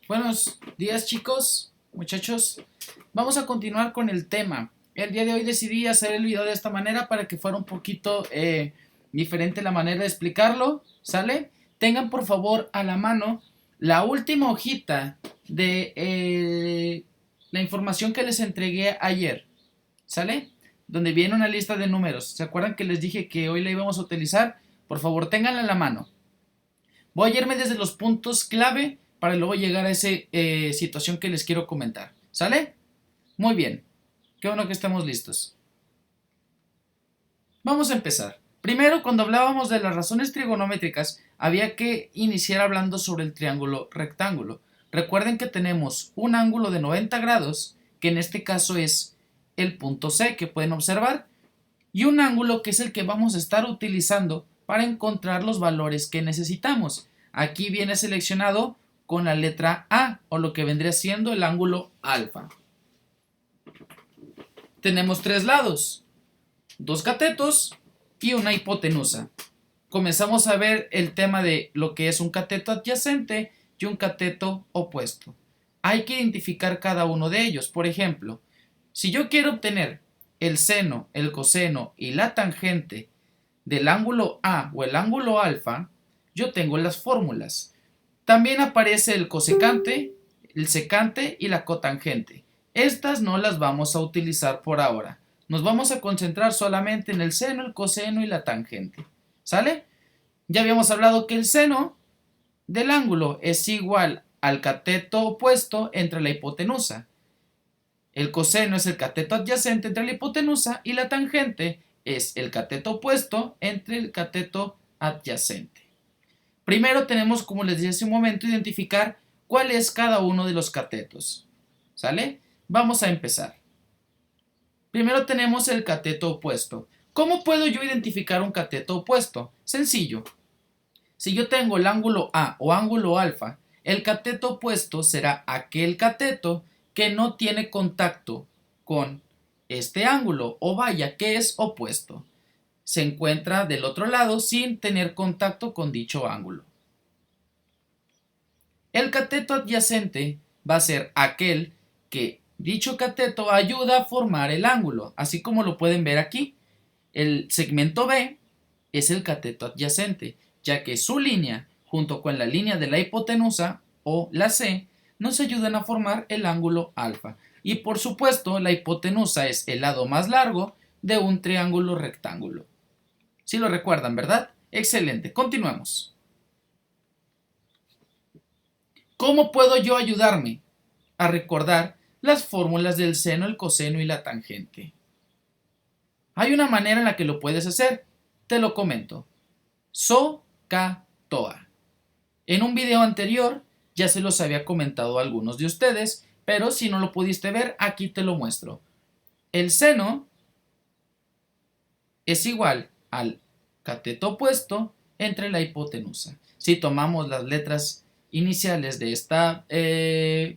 Buenos días, chicos, muchachos. Vamos a continuar con el tema. El día de hoy decidí hacer el video de esta manera para que fuera un poquito diferente la manera de explicarlo, ¿sale? Tengan por favor a la mano la última hojita de la información que les entregué ayer, ¿sale? Donde viene una lista de números. ¿Se acuerdan que les dije que hoy la íbamos a utilizar? Por favor, ténganla en la mano. Voy a irme desde los puntos clave para luego llegar a esa situación que les quiero comentar. ¿Sale? Muy bien. Qué bueno que estamos listos. Vamos a empezar. Primero, cuando hablábamos de las razones trigonométricas, había que iniciar hablando sobre el triángulo rectángulo. Recuerden que tenemos un ángulo de 90 grados, que en este caso es el punto C, que pueden observar, y un ángulo que es el que vamos a estar utilizando para encontrar los valores que necesitamos. Aquí viene seleccionado con la letra A, o lo que vendría siendo el ángulo alfa. Tenemos tres lados, dos catetos y una hipotenusa. Comenzamos a ver el tema de lo que es un cateto adyacente y un cateto opuesto. Hay que identificar cada uno de ellos. Por ejemplo, si yo quiero obtener el seno, el coseno y la tangente del ángulo A o el ángulo alfa, yo tengo las fórmulas. También aparece el cosecante, el secante y la cotangente. Estas no las vamos a utilizar por ahora. Nos vamos a concentrar solamente en el seno, el coseno y la tangente. ¿Sale? Ya habíamos hablado que el seno del ángulo es igual al cateto opuesto entre la hipotenusa. El coseno es el cateto adyacente entre la hipotenusa y la tangente es el cateto opuesto entre el cateto adyacente. Primero tenemos, como les dije hace un momento, identificar cuál es cada uno de los catetos. ¿Sale? Vamos a empezar. Primero tenemos el cateto opuesto. ¿Cómo puedo yo identificar un cateto opuesto? Sencillo. Si yo tengo el ángulo A o ángulo alfa, el cateto opuesto será aquel cateto que no tiene contacto con este ángulo, o vaya, que es opuesto. Se encuentra del otro lado sin tener contacto con dicho ángulo. El cateto adyacente va a ser aquel que dicho cateto ayuda a formar el ángulo, así como lo pueden ver aquí. El segmento B es el cateto adyacente, ya que su línea, junto con la línea de la hipotenusa o la C, nos ayudan a formar el ángulo alfa. Y por supuesto, la hipotenusa es el lado más largo de un triángulo rectángulo. ¿Sí lo recuerdan, verdad? Excelente, continuemos. ¿Cómo puedo yo ayudarme a recordar las fórmulas del seno, el coseno y la tangente? Hay una manera en la que lo puedes hacer, te lo comento. SOHCAHTOA. En un video anterior ya se los había comentado a algunos de ustedes, pero si no lo pudiste ver, aquí te lo muestro. El seno es igual al cateto opuesto entre la hipotenusa. Si tomamos las letras iniciales de esta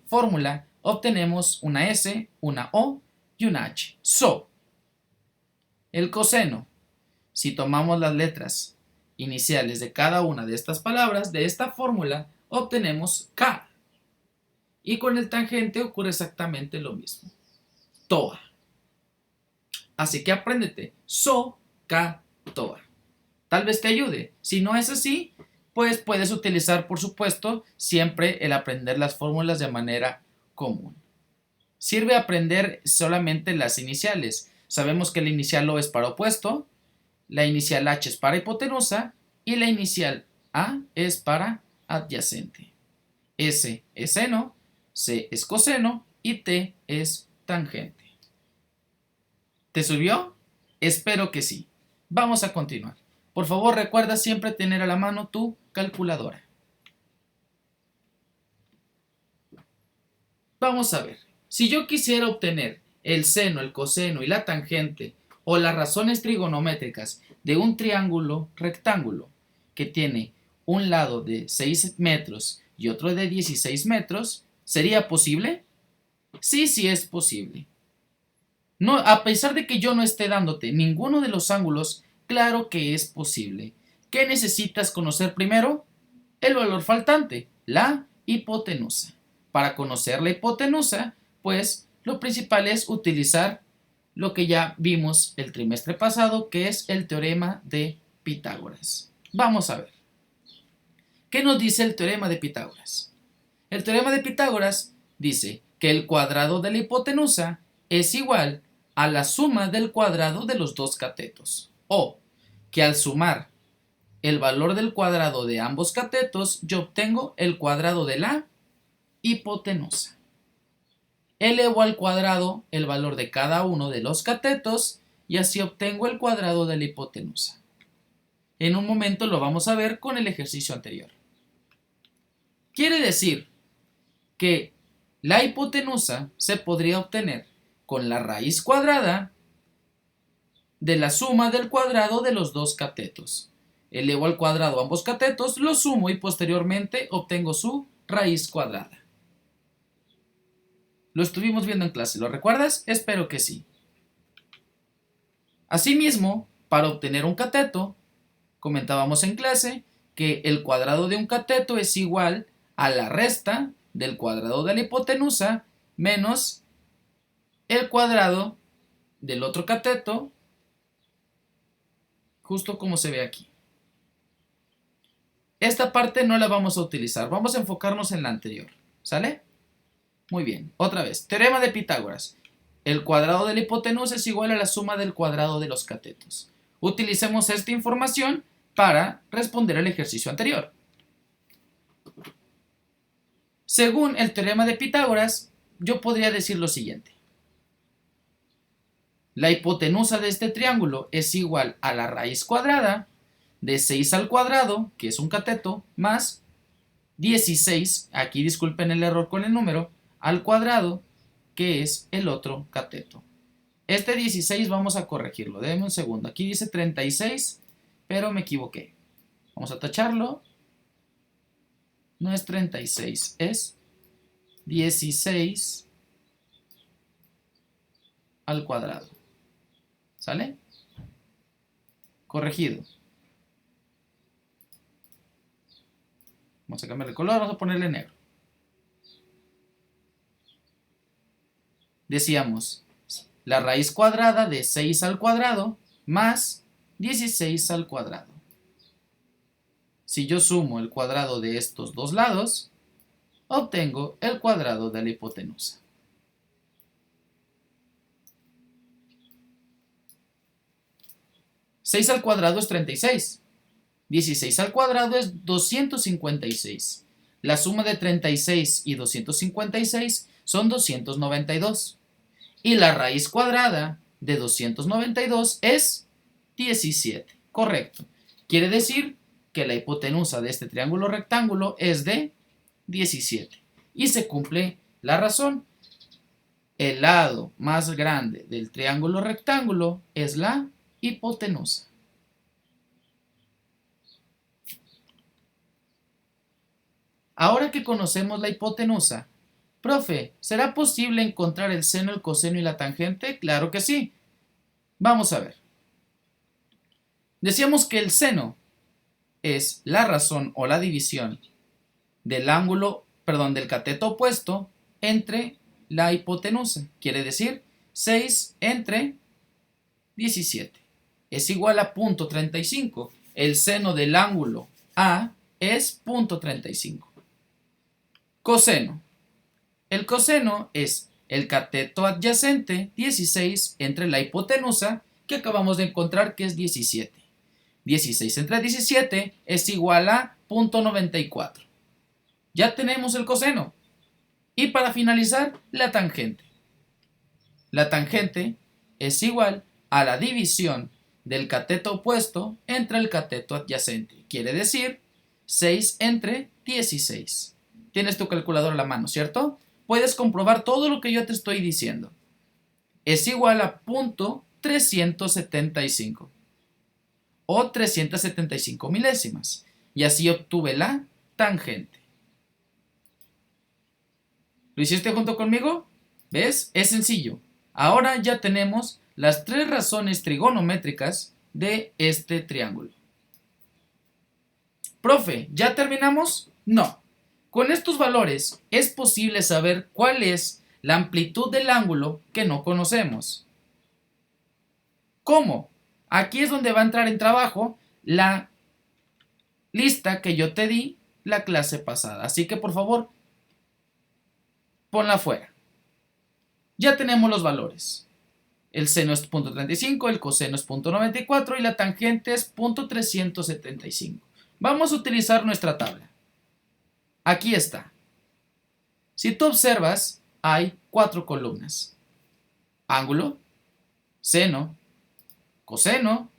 fórmula, obtenemos una S, una O y una H. SO. El coseno. Si tomamos las letras iniciales de cada una de estas palabras, de esta fórmula, obtenemos K. Y con el tangente ocurre exactamente lo mismo. TOA. Así que apréndete. SO, K, TOA. Tal vez te ayude. Si no es así, pues puedes utilizar, por supuesto, siempre el aprender las fórmulas de manera común. Sirve aprender solamente las iniciales. Sabemos que la inicial O es para opuesto, la inicial H es para hipotenusa y la inicial A es para adyacente. S es seno, C es coseno y T es tangente. ¿Te subió? Espero que sí. Vamos a continuar. Por favor, recuerda siempre tener a la mano tu calculadora. Vamos a ver. Si yo quisiera obtener el seno, el coseno y la tangente o las razones trigonométricas de un triángulo rectángulo que tiene un lado de 6 metros y otro de 16 metros, ¿sería posible? Sí, sí es posible. No, a pesar de que yo no esté dándote ninguno de los ángulos, claro que es posible. ¿Qué necesitas conocer primero? El valor faltante, la hipotenusa. para conocer la hipotenusa, pues lo principal es utilizar lo que ya vimos el trimestre pasado, que es el teorema de Pitágoras. Vamos a ver. ¿Qué nos dice el teorema de Pitágoras? El teorema de Pitágoras dice que el cuadrado de la hipotenusa es igual a la suma del cuadrado de los dos catetos, o que al sumar el valor del cuadrado de ambos catetos, yo obtengo el cuadrado de la hipotenusa. Elevo al cuadrado el valor de cada uno de los catetos y así obtengo el cuadrado de la hipotenusa. En un momento lo vamos a ver con el ejercicio anterior. Quiere decir que la hipotenusa se podría obtener con la raíz cuadrada de la suma del cuadrado de los dos catetos. Elevo al cuadrado ambos catetos, los sumo y posteriormente obtengo su raíz cuadrada. Lo estuvimos viendo en clase, ¿lo recuerdas? Espero que sí. Asimismo, para obtener un cateto, comentábamos en clase que el cuadrado de un cateto es igual a la resta del cuadrado de la hipotenusa menos el cuadrado del otro cateto, justo como se ve aquí. Esta parte no la vamos a utilizar, vamos a enfocarnos en la anterior, ¿sale? Muy bien, otra vez, teorema de Pitágoras. El cuadrado de la hipotenusa es igual a la suma del cuadrado de los catetos. Utilicemos esta información para responder al ejercicio anterior. Según el teorema de Pitágoras, yo podría decir lo siguiente. La hipotenusa de este triángulo es igual a la raíz cuadrada de 6 al cuadrado, que es un cateto, más 16, aquí disculpen el error con el número, al cuadrado, que es el otro cateto. Este 16 vamos a corregirlo, déjenme un segundo. Aquí dice 36, pero me equivoqué. Vamos a tacharlo. No es 36, es 16 al cuadrado. ¿Sale? Corregido. Vamos a cambiar el color, vamos a ponerle negro. Decíamos, la raíz cuadrada de 6 al cuadrado más 16 al cuadrado. Si yo sumo el cuadrado de estos dos lados, obtengo el cuadrado de la hipotenusa. ¿6 al cuadrado es 36? 16 al cuadrado es 256. La suma de 36 y 256 son 292. Y la raíz cuadrada de 292 es 17. Correcto. Quiere decir que la hipotenusa de este triángulo rectángulo es de 17. Y se cumple la razón. El lado más grande del triángulo rectángulo es la hipotenusa. Ahora que conocemos la hipotenusa, profe, ¿será posible encontrar el seno, el coseno y la tangente? Claro que sí. Vamos a ver. Decíamos que el seno es la razón o la división del ángulo, del cateto opuesto entre la hipotenusa. Quiere decir 6 entre 17. Es igual a 0.35. El seno del ángulo A es 0.35. Coseno. El coseno es el cateto adyacente 16 entre la hipotenusa que acabamos de encontrar que es 17. 16 entre 17 es igual a 0.94. Ya tenemos el coseno. Y para finalizar, la tangente. La tangente es igual a la división del cateto opuesto entre el cateto adyacente. Quiere decir 6 entre 16. Tienes tu calculador a la mano, ¿cierto? Puedes comprobar todo lo que yo te estoy diciendo. Es igual a 0.375 o 375 milésimas. Y así obtuve la tangente. ¿Lo hiciste junto conmigo? ¿Ves? Es sencillo. Ahora ya tenemos las tres razones trigonométricas de este triángulo. Profe, ¿ya terminamos? No. Con estos valores es posible saber cuál es la amplitud del ángulo que no conocemos. ¿Cómo? Aquí es donde va a entrar en trabajo la lista que yo te di la clase pasada. Así que por favor, ponla fuera. Ya tenemos los valores. El seno es 0.35, el coseno es 0.94 y la tangente es 0.375. Vamos a utilizar nuestra tabla. Aquí está. Si tú observas, hay 4 columnas. Ángulo, seno, coseno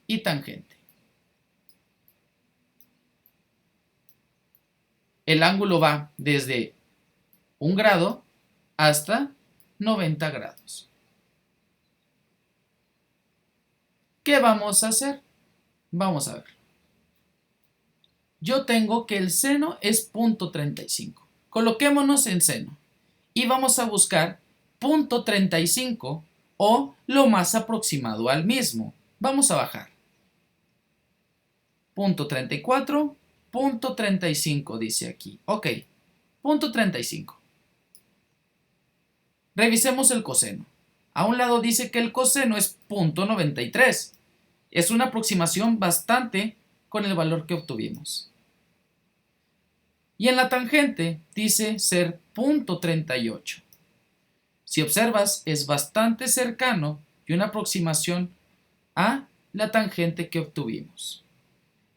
y tangente. El ángulo va desde 1 grado hasta 90 grados. ¿Qué vamos a hacer? Vamos a ver. Yo tengo que el seno es 0.35. Coloquémonos en seno y vamos a buscar 0.35 o lo más aproximado al mismo. Vamos a bajar. 0.34, 0.35 dice aquí. Ok, 0.35. Revisemos el coseno. A un lado dice que el coseno es 0.93. Es una aproximación bastante con el valor que obtuvimos. Y en la tangente dice ser 0.38. Si observas, es bastante cercano y una aproximación a la tangente que obtuvimos.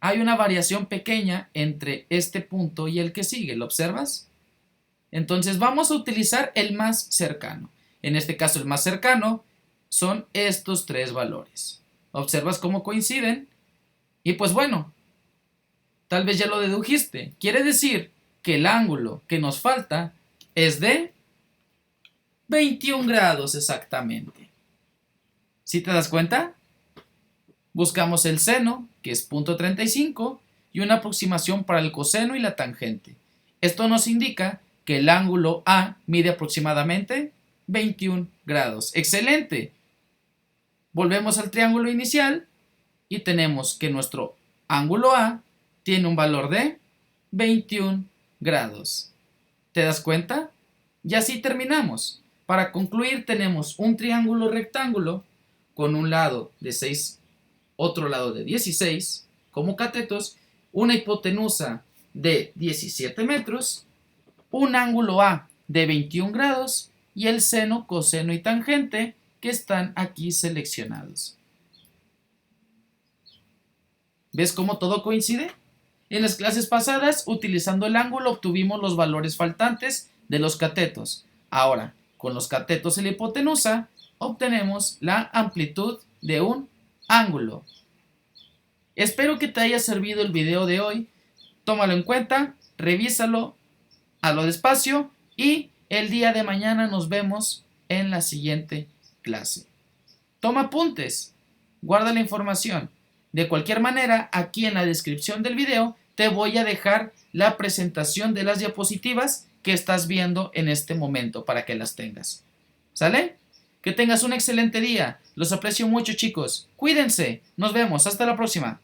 Hay una variación pequeña entre este punto y el que sigue, ¿lo observas? Entonces vamos a utilizar el más cercano. En este caso el más cercano son estos 3 valores. ¿Observas cómo coinciden? Y pues bueno, tal vez ya lo dedujiste. Quiere decir que el ángulo que nos falta es de 21 grados exactamente. ¿Sí te das cuenta? Buscamos el seno, que es 0.35, y una aproximación para el coseno y la tangente. Esto nos indica que el ángulo A mide aproximadamente 21 grados. ¡Excelente! Volvemos al triángulo inicial y tenemos que nuestro ángulo A tiene un valor de 21 grados. ¿Te das cuenta? Y así terminamos. Para concluir tenemos un triángulo rectángulo con un lado de 6, otro lado de 16 como catetos, una hipotenusa de 17 metros, un ángulo A de 21 grados y el seno, coseno y tangente que están aquí seleccionados. ¿Ves cómo todo coincide? En las clases pasadas, utilizando el ángulo, obtuvimos los valores faltantes de los catetos. Ahora, con los catetos y la hipotenusa, obtenemos la amplitud de un ángulo. Espero que te haya servido el video de hoy. Tómalo en cuenta, revísalo a lo despacio y el día de mañana nos vemos en la siguiente clase. Toma apuntes, guarda la información. De cualquier manera, aquí en la descripción del video te voy a dejar la presentación de las diapositivas que estás viendo en este momento para que las tengas. ¿Sale? Que tengas un excelente día. Los aprecio mucho, chicos. Cuídense. Nos vemos. Hasta la próxima.